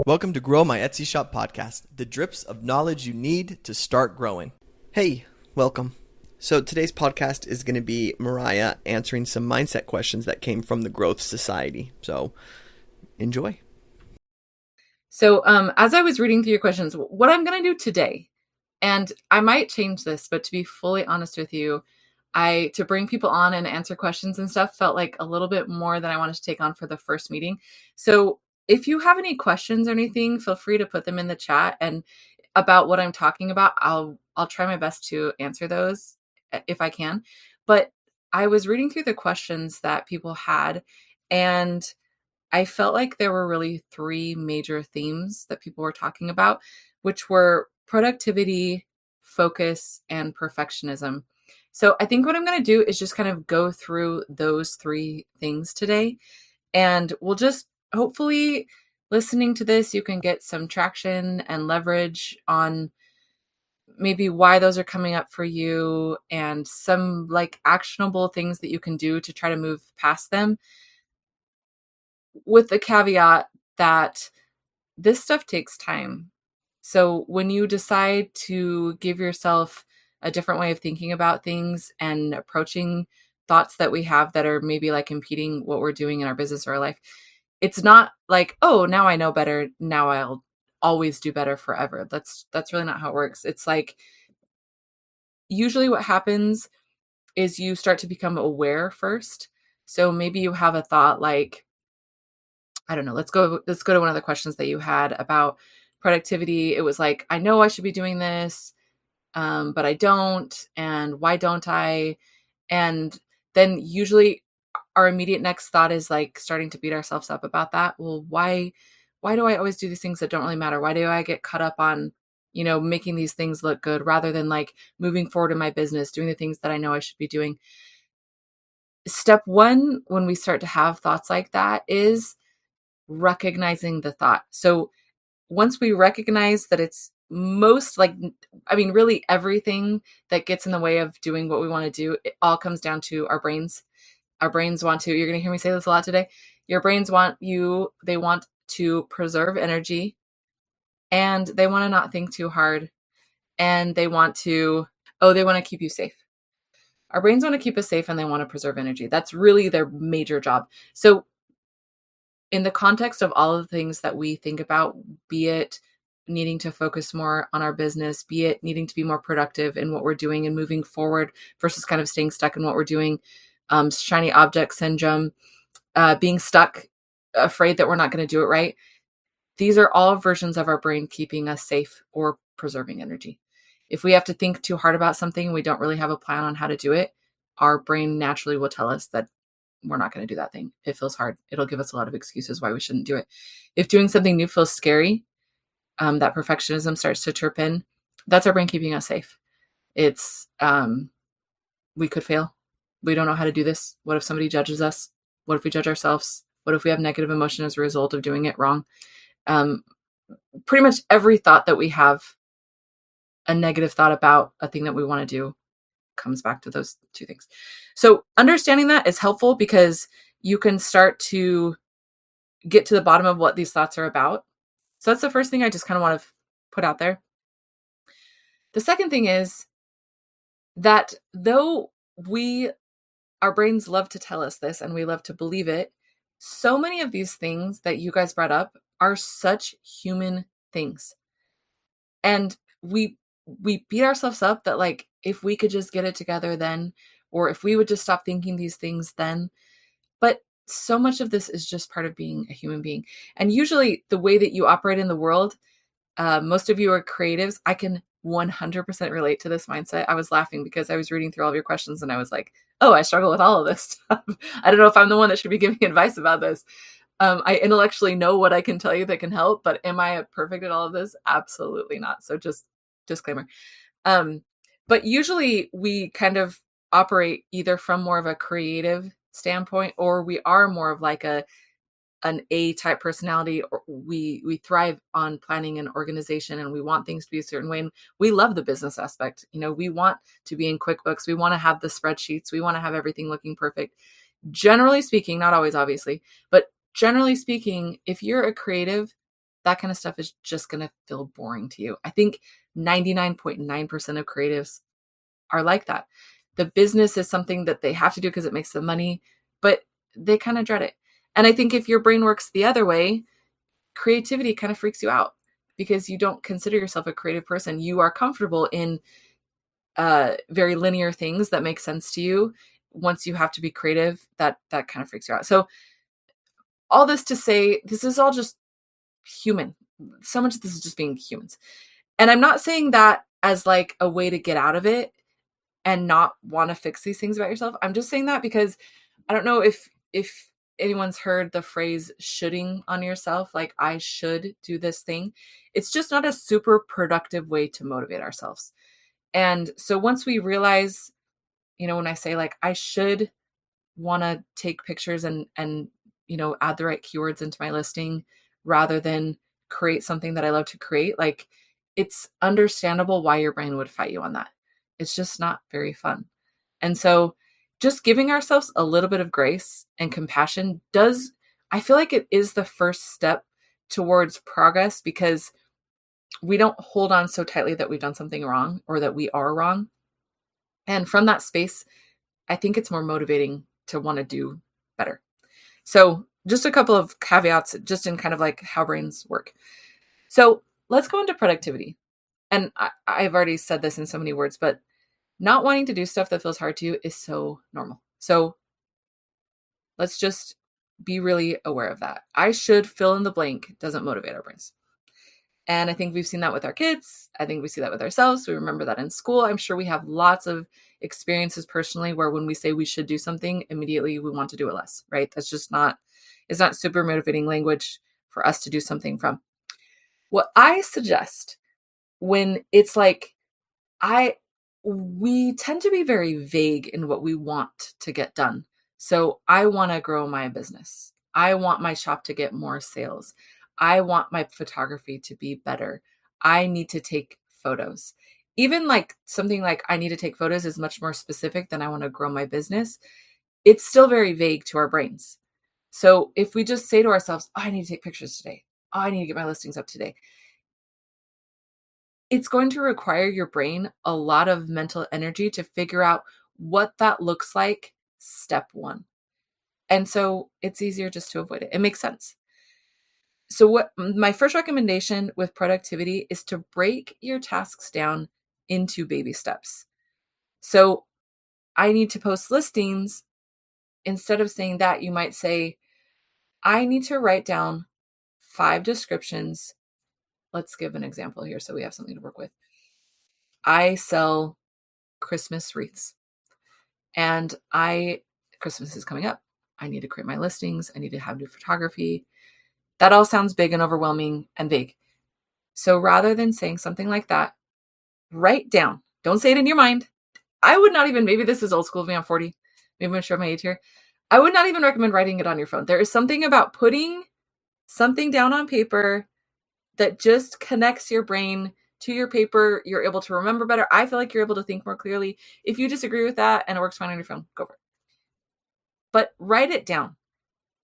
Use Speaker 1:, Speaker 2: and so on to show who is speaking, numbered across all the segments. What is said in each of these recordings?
Speaker 1: Welcome to Grow My Etsy Shop podcast, the drips of knowledge you need to start growing. Hey, welcome. So today's podcast is going to be Mariah answering some mindset questions that came from the Growth Society. So enjoy.
Speaker 2: So as I was reading through your questions, what I'm going to do today, and I might change this, but to be fully honest with you, to bring people on and answer questions and stuff felt like a little bit more than I wanted to take on for the first meeting. So if you have any questions or anything, feel free to put them in the chat, and about what I'm talking about, I'll try my best to answer those if I can. But I was reading through the questions that people had, and I felt like there were really three major themes that people were talking about, which were productivity, focus, and perfectionism. So I think what I'm going to do is just kind of go through those three things today. And we'll just hopefully, listening to this, you can get some traction and leverage on maybe why those are coming up for you and some like actionable things that you can do to try to move past them, with the caveat that this stuff takes time. So when you decide to give yourself a different way of thinking about things and approaching thoughts that we have that are maybe like impeding what we're doing in our business or our life, it's not like, oh, now I know better, now I'll always do better forever. That's really not how it works. It's like, usually what happens is you start to become aware first. So maybe you have a thought like, I don't know, let's go to one of the questions that you had about productivity. It was like, I know I should be doing this, but I don't. And why don't I? And then usually our immediate next thought is like starting to beat ourselves up about that. Well, why do I always do these things that don't really matter? Why do I get caught up on, making these things look good rather than like moving forward in my business, doing the things that I know I should be doing? Step one, when we start to have thoughts like that, is recognizing the thought. So once we recognize that it's really everything that gets in the way of doing what we want to do, it all comes down to our brains. Our brains want to, you're going to hear me say this a lot today. Your brains they want to preserve energy, and they want to not think too hard, and they want to keep you safe. Our brains want to keep us safe, and they want to preserve energy. That's really their major job. So in the context of all of the things that we think about, be it needing to focus more on our business, be it needing to be more productive in what we're doing and moving forward versus kind of staying stuck in what we're doing, shiny object syndrome, being stuck, afraid that we're not going to do it right. These are all versions of our brain keeping us safe or preserving energy. If we have to think too hard about something and we don't really have a plan on how to do it, our brain naturally will tell us that we're not going to do that thing. It feels hard. It'll give us a lot of excuses why we shouldn't do it. If doing something new feels scary, that perfectionism starts to chirp in. That's our brain keeping us safe. It's, we could fail. We don't know how to do this. What if somebody judges us? What if we judge ourselves? What if we have negative emotion as a result of doing it wrong? Pretty much every thought that we have a negative thought about a thing that we want to do comes back to those two things. So understanding that is helpful because you can start to get to the bottom of what these thoughts are about. So that's the first thing I just kind of want to put out there. The second thing is that though our brains love to tell us this and we love to believe it, so many of these things that you guys brought up are such human things. And we beat ourselves up that like, if we could just get it together then, or if we would just stop thinking these things then. But so much of this is just part of being a human being. And usually the way that you operate in the world, most of you are creatives. I can 100% relate to this mindset. I was laughing because I was reading through all of your questions and I was like, oh, I struggle with all of this stuff. I don't know if I'm the one that should be giving advice about this. I intellectually know what I can tell you that can help, but am I perfect at all of this? Absolutely not. So just disclaimer. But usually we kind of operate either from more of a creative standpoint, or we are more of like an A-type personality, or we thrive on planning and organization, and we want things to be a certain way. And we love the business aspect. We want to be in QuickBooks. We want to have the spreadsheets. We want to have everything looking perfect. Generally speaking, not always, obviously, but generally speaking, if you're a creative, that kind of stuff is just going to feel boring to you. I think 99.9% of creatives are like that. The business is something that they have to do because it makes them money, but they kind of dread it. And I think if your brain works the other way, creativity kind of freaks you out because you don't consider yourself a creative person. You are comfortable in very linear things that make sense to you. Once you have to be creative, that kind of freaks you out. So all this to say, this is all just human. So much of this is just being humans. And I'm not saying that as like a way to get out of it and not want to fix these things about yourself. I'm just saying that because I don't know if anyone's heard the phrase shoulding on yourself, like I should do this thing. It's just not a super productive way to motivate ourselves. And so once we realize, when I say like I should want to take pictures and add the right keywords into my listing rather than create something that I love to create, like it's understandable why your brain would fight you on that. It's just not very fun. And so just giving ourselves a little bit of grace and compassion I feel like it is the first step towards progress, because we don't hold on so tightly that we've done something wrong or that we are wrong. And from that space, I think it's more motivating to want to do better. So just a couple of caveats just in kind of like how brains work. So let's go into productivity. And I've already said this in so many words, but not wanting to do stuff that feels hard to you is so normal. So let's just be really aware of that. I should fill in the blank doesn't motivate our brains. And I think we've seen that with our kids. I think we see that with ourselves. We remember that in school. I'm sure we have lots of experiences personally where when we say we should do something, immediately we want to do it less, right? It's not super motivating language for us to do something from. What I suggest when it's like, we tend to be very vague in what we want to get done. So I want to grow my business. I want my shop to get more sales. I want my photography to be better. I need to take photos. Even like something like I need to take photos is much more specific than I want to grow my business. It's still very vague to our brains. So if we just say to ourselves, I need to take pictures today. I need to get my listings up today. It's going to require your brain a lot of mental energy to figure out what that looks like, step one. And so it's easier just to avoid it. It makes sense. So what my first recommendation with productivity is to break your tasks down into baby steps. So I need to post listings. Instead of saying that, you might say, I need to write down 5 descriptions. Let's give an example here so we have something to work with. I sell Christmas wreaths and Christmas is coming up. I need to create my listings. I need to have new photography. That all sounds big and overwhelming and vague. So rather than saying something like that, write down. Don't say it in your mind. I would not even, maybe this is old school of me, I'm 40. Maybe I'm going to show my age here. I would not even recommend writing it on your phone. There is something about putting something down on paper that just connects your brain to your paper. You're able to remember better. I feel like you're able to think more clearly. If you disagree with that and it works fine on your phone, go for it. But write it down.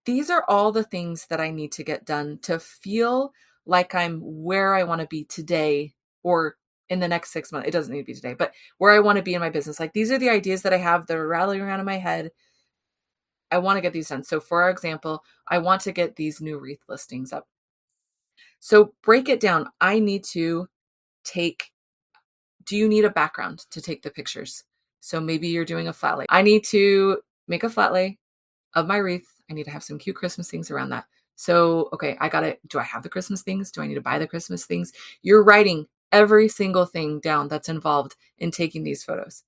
Speaker 2: These are all the things that I need to get done to feel like I'm where I want to be today or in the next 6 months. It doesn't need to be today, but where I want to be in my business. Like these are the ideas that I have that are rattling around in my head. I want to get these done. So for our example, I want to get these new wreath listings up. So break it down. Do you need a background to take the pictures? So maybe you're doing a flat lay. I need to make a flat lay of my wreath. I need to have some cute Christmas things around that. So, okay, do I have the Christmas things? Do I need to buy the Christmas things? You're writing every single thing down that's involved in taking these photos.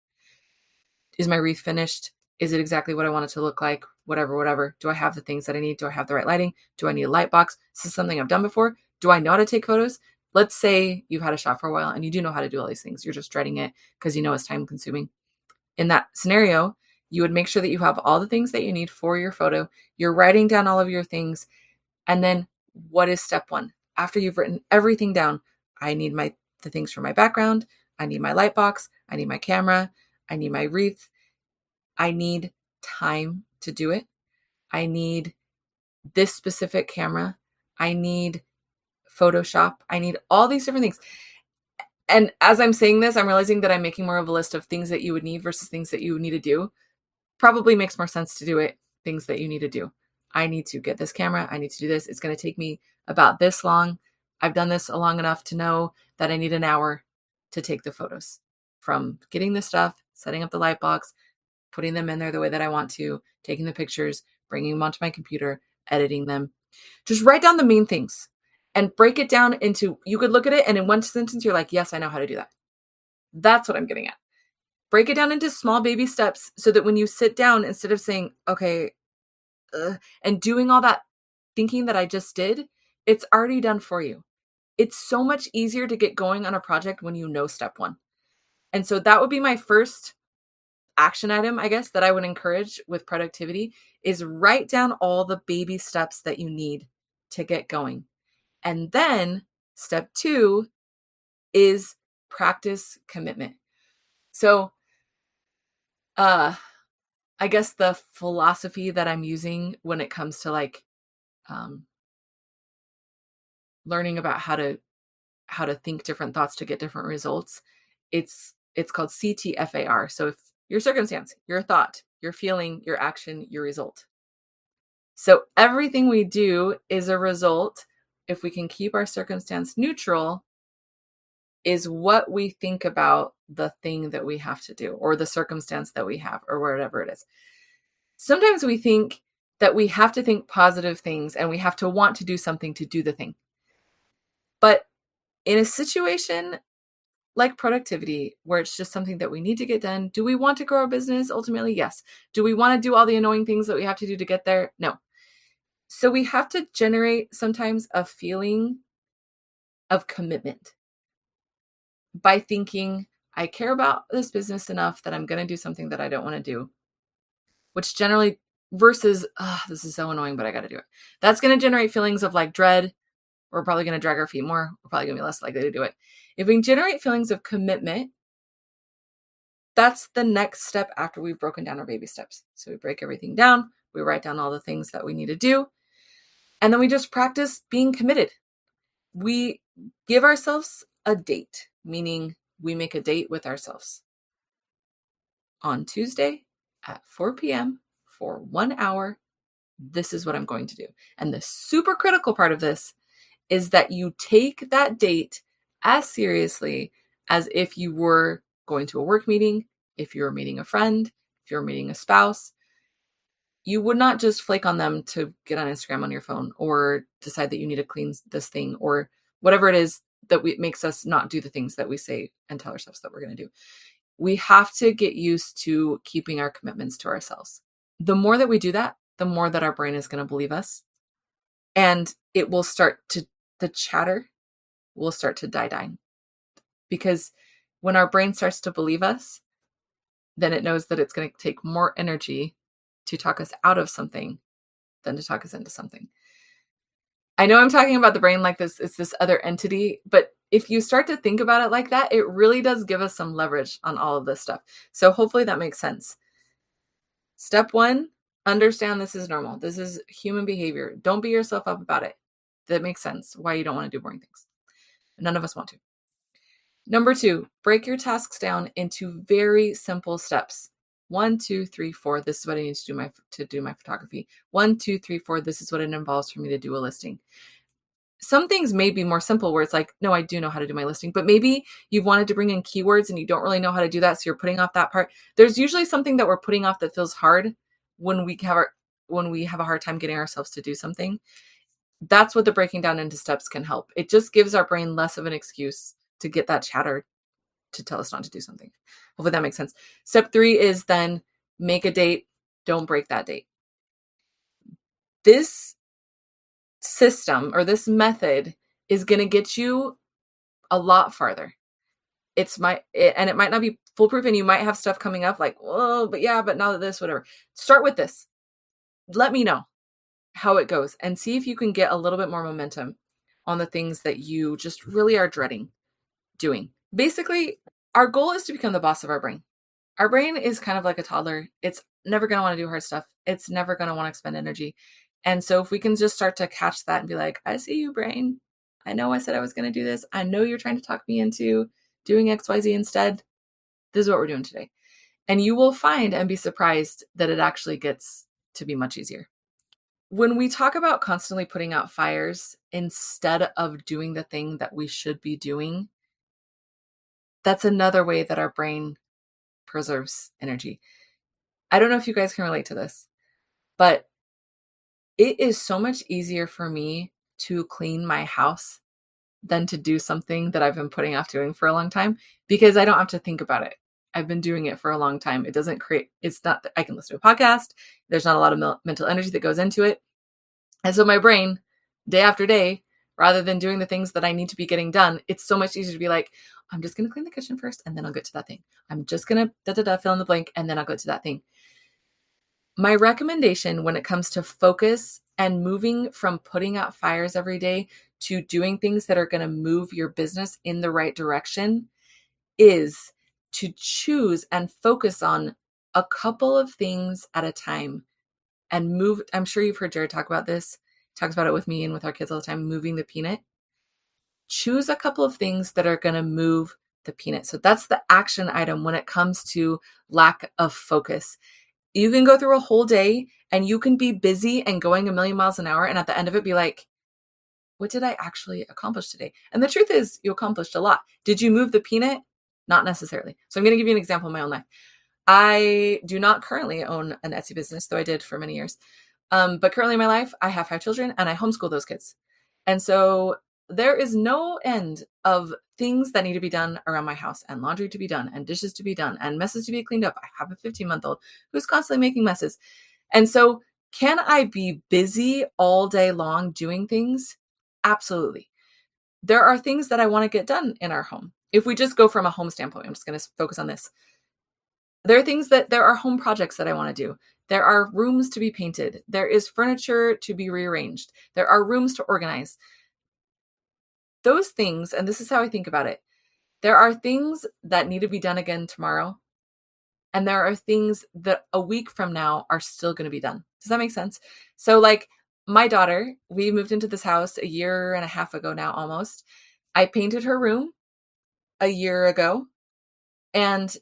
Speaker 2: Is my wreath finished? Is it exactly what I want it to look like? Whatever. Do I have the things that I need? Do I have the right lighting? Do I need a light box? This is something I've done before. Do I know how to take photos? Let's say you've had a shop for a while and you do know how to do all these things. You're just dreading it because you know it's time consuming. In that scenario, you would make sure that you have all the things that you need for your photo. You're writing down all of your things. And then what is step one? After you've written everything down, I need the things for my background. I need my light box. I need my camera. I need my wreath. I need time to do it. I need this specific camera. I need Photoshop. I need all these different things. And as I'm saying this, I'm realizing that I'm making more of a list of things that you would need versus things that you need to do. Probably makes more sense to do it, things that you need to do. I need to get this camera. I need to do this. It's going to take me about this long. I've done this long enough to know that I need an hour to take the photos, from getting the stuff, setting up the light box, putting them in there the way that I want to, taking the pictures, bringing them onto my computer, editing them. Just write down the main things and break it down into, you could look at it and in one sentence, you're like, yes, I know how to do that. That's what I'm getting at. Break it down into small baby steps so that when you sit down, instead of saying, okay, and doing all that thinking that I just did, it's already done for you. It's so much easier to get going on a project when you know step one. And so that would be my first action item, I guess, that I would encourage with productivity, is write down all the baby steps that you need to get going. And then step 2 is practice commitment. So, I guess the philosophy that I'm using when it comes to like learning about how to think different thoughts to get different results, it's called CTFAR. So if your circumstance, your thought, your feeling, your action, your result. So everything we do is a result. If we can keep our circumstance neutral, is what we think about the thing that we have to do or the circumstance that we have or whatever it is. Sometimes we think that we have to think positive things and we have to want to do something to do the thing. But in a situation like productivity, where it's just something that we need to get done, do we want to grow our business? Ultimately, yes. Do we want to do all the annoying things that we have to do to get there? No. So we have to generate sometimes a feeling of commitment by thinking, I care about this business enough that I'm going to do something that I don't want to do, which generally versus, this is so annoying, but I got to do it. That's going to generate feelings of like dread. We're probably going to drag our feet more. We're probably going to be less likely to do it. If we can generate feelings of commitment, that's the next step after we've broken down our baby steps. So we break everything down. We write down all the things that we need to do. And then we just practice being committed. We give ourselves a date, meaning we make a date with ourselves. On Tuesday at 4 p.m. for 1 hour, this is what I'm going to do. And the super critical part of this is that you take that date as seriously as if you were going to a work meeting, if you were meeting a friend, if you're meeting a spouse. You would not just flake on them to get on Instagram on your phone or decide that you need to clean this thing or whatever it is that makes us not do the things that we say and tell ourselves that we're going to do. We have to get used to keeping our commitments to ourselves. The more that we do that, the more that our brain is going to believe us. And it will start to, the chatter will start to die down. Because when our brain starts to believe us, then it knows that it's going to take more energy to talk us out of something than to talk us into something. I know I'm talking about the brain like this, it's this other entity, but if you start to think about it like that, it really does give us some leverage on all of this stuff. So hopefully that makes sense. Step 1, understand this is normal. This is human behavior. Don't beat yourself up about it. That makes sense why you don't want to do boring things. None of us want to. Number 2, break your tasks down into very simple steps. 1, 2, 3, 4. This is what I need to do my photography. 1, 2, 3, 4. This is what it involves for me to do a listing. Some things may be more simple where it's like, no, I do know how to do my listing, but maybe you've wanted to bring in keywords and you don't really know how to do that. So you're putting off that part. There's usually something that we're putting off that feels hard when we have a hard time getting ourselves to do something. That's what the breaking down into steps can help. It just gives our brain less of an excuse to get that chatter to tell us not to do something. Hopefully that makes sense. Step 3 is then make a date. Don't break that date. This system or this method is going to get you a lot farther. And it might not be foolproof and you might have stuff coming up like, oh, but now that this, whatever. Start with this. Let me know how it goes and see if you can get a little bit more momentum on the things that you just really are dreading doing. Basically, our goal is to become the boss of our brain. Our brain is kind of like a toddler. It's never going to want to do hard stuff. It's never going to want to expend energy. And so if we can just start to catch that and be like, I see you, brain. I know I said I was going to do this. I know you're trying to talk me into doing XYZ instead. This is what we're doing today. And you will find and be surprised that it actually gets to be much easier. When we talk about constantly putting out fires instead of doing the thing that we should be doing, that's another way that our brain preserves energy. I don't know if you guys can relate to this, but it is so much easier for me to clean my house than to do something that I've been putting off doing for a long time, because I don't have to think about it. I've been doing it for a long time. It doesn't create, it's not, I can listen to a podcast. There's not a lot of mental energy that goes into it. And so my brain, day after day, rather than doing the things that I need to be getting done, it's so much easier to be like, I'm just going to clean the kitchen first, and then I'll get to that thing. I'm just going to fill in the blank, and then I'll go to that thing. My recommendation when it comes to focus and moving from putting out fires every day to doing things that are going to move your business in the right direction is to choose and focus on a couple of things at a time and move. I'm sure you've heard Jared talk about this. He talks about it with me and with our kids all the time, moving the peanut. Choose a couple of things that are going to move the peanut. So that's the action item when it comes to lack of focus. You can go through a whole day and you can be busy and going a million miles an hour, and at the end of it be like, what did I actually accomplish today? And the truth is, you accomplished a lot. Did you move the peanut? Not necessarily. So I'm going to give you an example in my own life. I do not currently own an Etsy business, though I did for many years. But currently in my life, I have 5 children and I homeschool those kids. And so there is no end of things that need to be done around my house, and laundry to be done, and dishes to be done, and messes to be cleaned up. I have a 15-month-old who's constantly making messes. And so can I be busy all day long doing things? Absolutely. There are things that I want to get done in our home. If we just go from a home standpoint, I'm just going to focus on this. There are home projects that I want to do. There are rooms to be painted. There is furniture to be rearranged. There are rooms to organize. Those things, and this is how I think about it, there are things that need to be done again tomorrow, and there are things that a week from now are still going to be done. Does that make sense? So like my daughter, we moved into this house a year and a half ago now, almost. I painted her room a year ago, and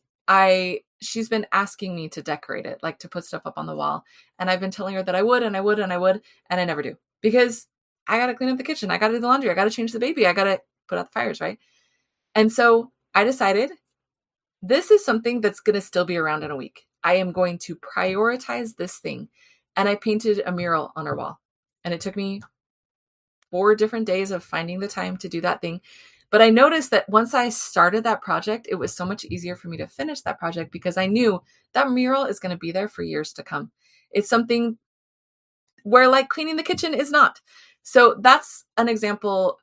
Speaker 2: she's been asking me to decorate it, like to put stuff up on the wall. And I've been telling her that I would, and I would, and I would, and I never do, because I got to clean up the kitchen. I got to do the laundry. I got to change the baby. I got to put out the fires, right? And so I decided this is something that's going to still be around in a week. I am going to prioritize this thing. And I painted a mural on her wall. And it took me 4 different days of finding the time to do that thing. But I noticed that once I started that project, it was so much easier for me to finish that project, because I knew that mural is going to be there for years to come. It's something where like cleaning the kitchen is not. So that's an example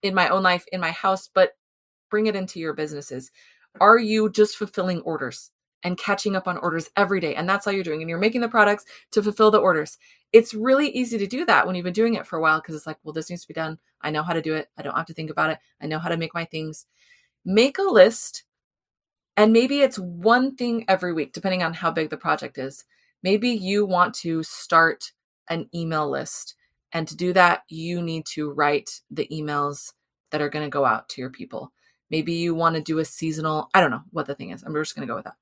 Speaker 2: in my own life, in my house, but bring it into your businesses. Are you just fulfilling orders and catching up on orders every day? And that's all you're doing. And you're making the products to fulfill the orders. It's really easy to do that when you've been doing it for a while, because it's like, well, this needs to be done. I know how to do it. I don't have to think about it. I know how to make my things. Make a list, and maybe it's one thing every week, depending on how big the project is. Maybe you want to start an email list. And to do that, you need to write the emails that are going to go out to your people. Maybe you want to do a seasonal, I don't know what the thing is. I'm just going to go with that.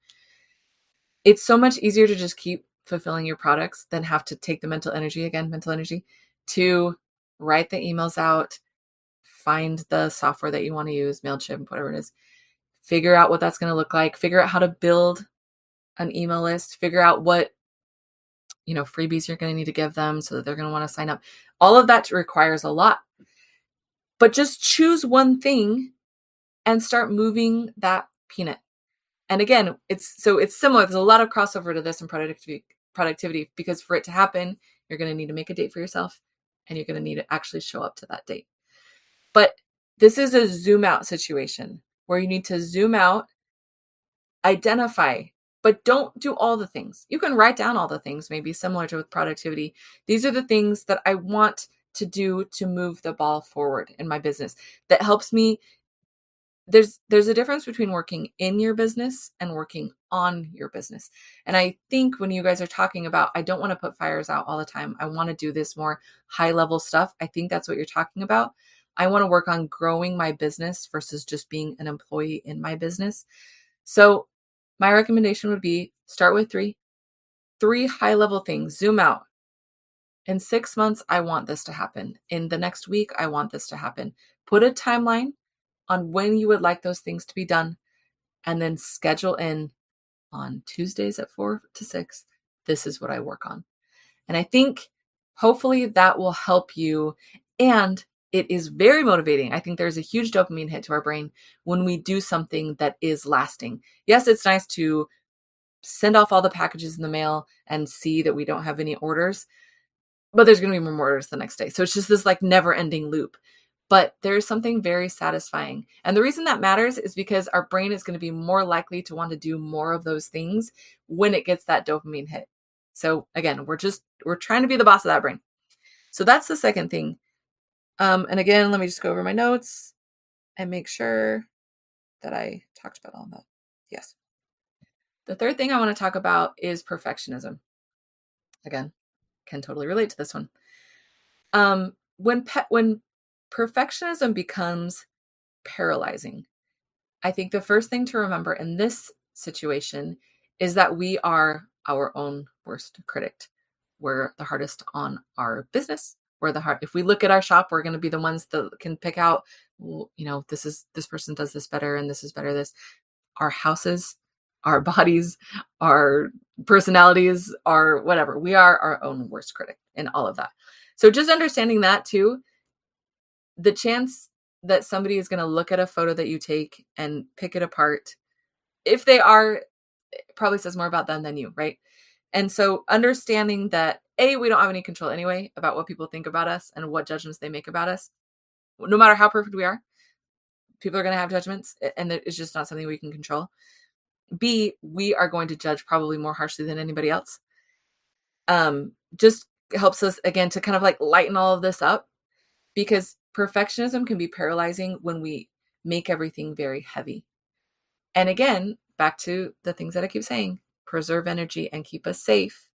Speaker 2: It's so much easier to just keep fulfilling your products than have to take the mental energy to write the emails out, find the software that you want to use, MailChimp, whatever it is, figure out what that's going to look like, figure out how to build an email list, figure out what, freebies you're going to need to give them so that they're going to want to sign up. All of that requires a lot. But just choose one thing and start moving that peanut. And again, it's similar. There's a lot of crossover to this in productivity, because for it to happen, you're going to need to make a date for yourself, and you're going to need to actually show up to that date. But this is a zoom out situation where you need to zoom out, identify, but don't do all the things. You can write down all the things, maybe similar to with productivity. These are the things that I want to do to move the ball forward in my business. That helps me. There's a difference between working in your business and working on your business. And I think when you guys are talking about, I don't want to put fires out all the time, I want to do this more high level stuff, I think that's what you're talking about. I want to work on growing my business versus just being an employee in my business. So my recommendation would be start with three high level things. Zoom out. In 6 months, I want this to happen. In the next week, I want this to happen. Put a timeline on when you would like those things to be done, and then schedule in on Tuesdays at 4 to 6. This is what I work on. And I think hopefully that will help you. And it is very motivating. I think there's a huge dopamine hit to our brain when we do something that is lasting. Yes, it's nice to send off all the packages in the mail and see that we don't have any orders, but there's going to be more orders the next day. So it's just this like never ending loop. But there's something very satisfying. And the reason that matters is because our brain is going to be more likely to want to do more of those things when it gets that dopamine hit. So again, we're trying to be the boss of that brain. So that's the second thing. And again, let me just go over my notes and make sure that I talked about all that. Yes. The third thing I want to talk about is perfectionism. Again, can totally relate to this one. When perfectionism becomes paralyzing, I think the first thing to remember in this situation is that we are our own worst critic. We're the hardest on our business. If we look at our shop, we're going to be the ones that can pick out, well, this person does this better and this is better. Our houses, our bodies, our personalities, our whatever. We are our own worst critic in all of that. So just understanding that too, the chance that somebody is going to look at a photo that you take and pick it apart, if they are, it probably says more about them than you, right? And so understanding that, we don't have any control anyway about what people think about us and what judgments they make about us. No matter how perfect we are, people are going to have judgments, and it's just not something we can control. B, we are going to judge probably more harshly than anybody else. Just helps us, again, to kind of like lighten all of this up, because perfectionism can be paralyzing when we make everything very heavy. And again, back to the things that I keep saying, preserve energy and keep us safe.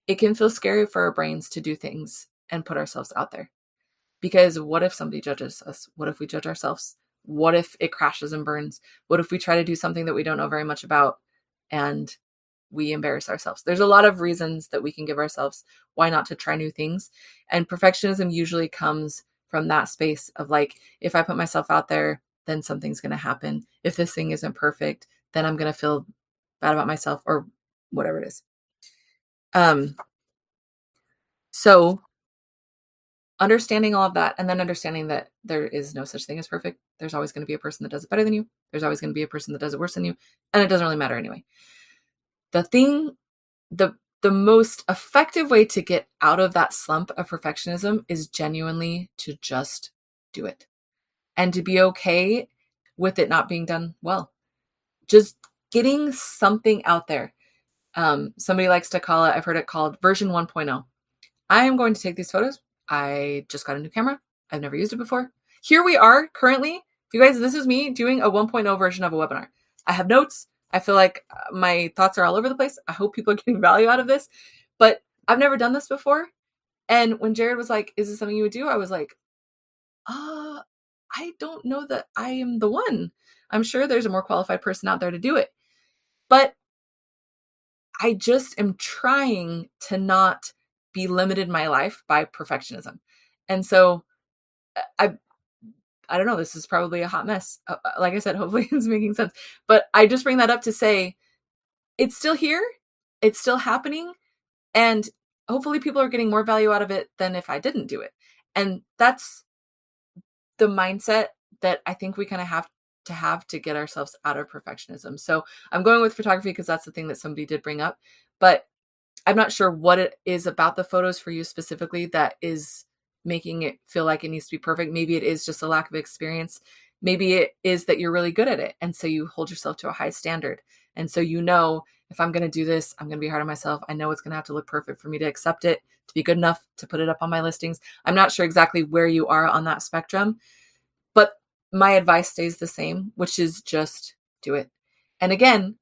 Speaker 2: It can feel scary for our brains to do things and put ourselves out there. Because what if somebody judges us? What if we judge ourselves? What if it crashes and burns? What if we try to do something that we don't know very much about and we embarrass ourselves? There's a lot of reasons that we can give ourselves why not to try new things. And perfectionism usually comes from that space of like, if I put myself out there, then something's going to happen. If this thing isn't perfect, then I'm going to feel bad about myself, or whatever it is. So understanding all of that, and then understanding that there is no such thing as perfect. There's always going to be a person that does it better than you. There's always going to be a person that does it worse than you. And it doesn't really matter anyway. The most effective way to get out of that slump of perfectionism is genuinely to just do it. And to be okay with it not being done well. Just getting something out there. Somebody likes to call it, I've heard it called version 1.0. I am going to take these photos. I just got a new camera. I've never used it before. Here we are currently. You guys, this is me doing a 1.0 version of a webinar. I have notes. I feel like my thoughts are all over the place. I hope people are getting value out of this, but I've never done this before. And when Jared was like, is this something you would do? I was like, I don't know that I am the one. I'm sure there's a more qualified person out there to do it. But I just am trying to not be limited in my life by perfectionism. And so I don't know, this is probably a hot mess. Like I said, hopefully it's making sense. But I just bring that up to say it's still here. It's still happening. And hopefully people are getting more value out of it than if I didn't do it. And that's the mindset that I think we kind of have to get ourselves out of perfectionism. So I'm going with photography because that's the thing that somebody did bring up. But I'm not sure what it is about the photos for you specifically that is making it feel like it needs to be perfect. Maybe it is just a lack of experience. Maybe it is that you're really good at it. And so you hold yourself to a high standard. And so, if I'm going to do this, I'm going to be hard on myself. I know it's going to have to look perfect for me to accept it, to be good enough to put it up on my listings. I'm not sure exactly where you are on that spectrum, but my advice stays the same, which is just do it. And again,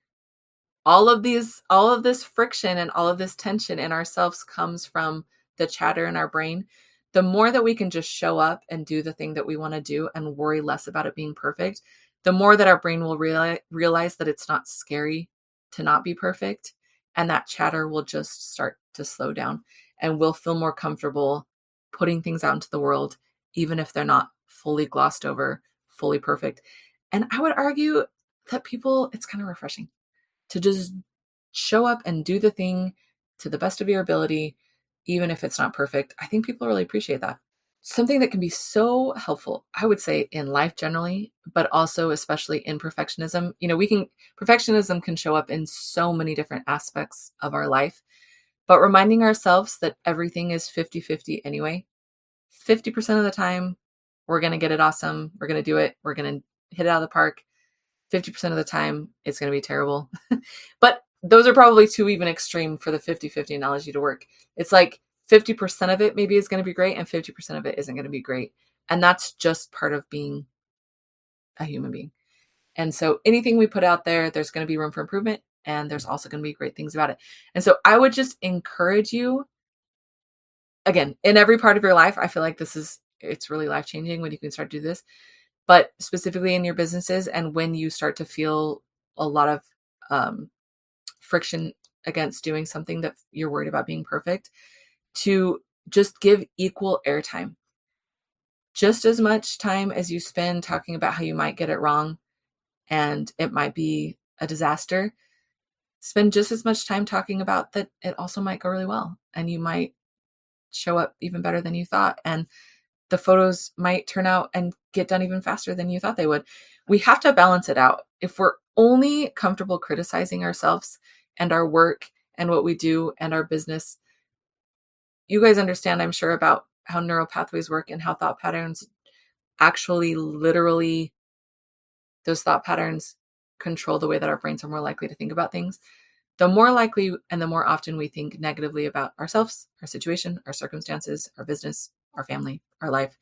Speaker 2: all of this friction and all of this tension in ourselves comes from the chatter in our brain. The more that we can just show up and do the thing that we want to do and worry less about it being perfect, the more that our brain will realize that it's not scary to not be perfect. And that chatter will just start to slow down, and we'll feel more comfortable putting things out into the world, even if they're not fully glossed over, fully perfect. And I would argue that it's kind of refreshing to just show up and do the thing to the best of your ability, even if it's not perfect. I think people really appreciate that. Something that can be so helpful, I would say, in life generally, but also especially in perfectionism. Perfectionism can show up in so many different aspects of our life, but reminding ourselves that everything is 50-50 anyway. 50% of the time, we're going to get it awesome. We're going to do it. We're going to hit it out of the park. 50% of the time, it's going to be terrible. But those are probably too even extreme for the 50-50 analogy to work. It's like 50% of it maybe is going to be great and 50% of it isn't going to be great. And that's just part of being a human being. And so anything we put out there, there's going to be room for improvement, and there's also going to be great things about it. And so I would just encourage you, again, in every part of your life, I feel like it's really life-changing when you can start to do this, but specifically in your businesses and when you start to feel a lot of friction against doing something that you're worried about being perfect, to just give equal airtime. Just as much time as you spend talking about how you might get it wrong and it might be a disaster, spend just as much time talking about that it also might go really well and you might show up even better than you thought, and the photos might turn out and get done even faster than you thought they would. We have to balance it out. If we're only comfortable criticizing ourselves and our work and what we do and our business, you guys understand, I'm sure, about how neural pathways work and how thought patterns actually literally, those thought patterns control the way that our brains are more likely to think about things. The more likely and the more often we think negatively about ourselves, our situation, our circumstances, our business, our family, our life,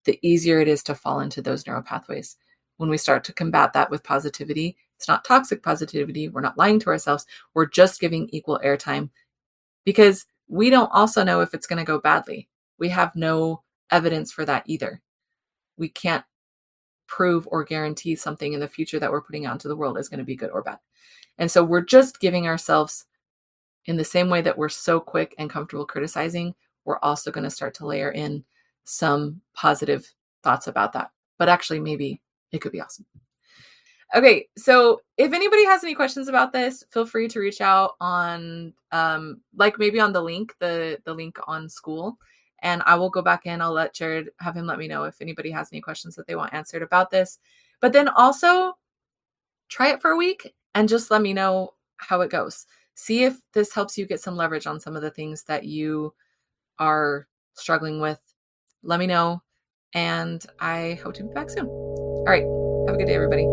Speaker 2: the easier it is to fall into those neural pathways. When we start to combat that with positivity, it's not toxic positivity. We're not lying to ourselves. We're just giving equal airtime, because we don't also know if it's going to go badly. We have no evidence for that either. We can't prove or guarantee something in the future that we're putting out into the world is going to be good or bad. And so we're just giving ourselves, in the same way that we're so quick and comfortable criticizing, we're also going to start to layer in some positive thoughts about that. But actually, maybe it could be awesome. Okay, so if anybody has any questions about this, feel free to reach out on, maybe on the link on school, and I will go back in. I'll let Jared, have him let me know if anybody has any questions that they want answered about this. But then also try it for a week and just let me know how it goes. See if this helps you get some leverage on some of the things that you are struggling with. Let me know, and I hope to be back soon. All right, have a good day, everybody.